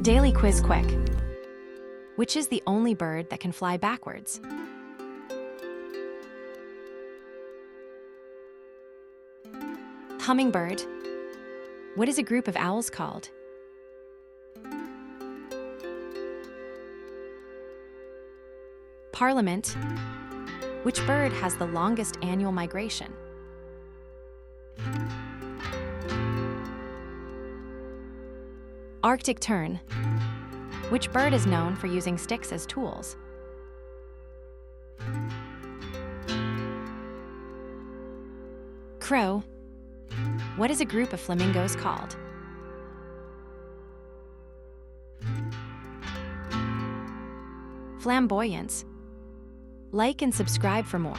Daily Quiz Quick. Which is the only bird that can fly backwards? Hummingbird. What is a group of owls called? Parliament. Which bird has the longest annual migration? Arctic tern. Which bird is known for using sticks as tools? Crow. What is a group of flamingos called? Flamboyants. Like and subscribe for more.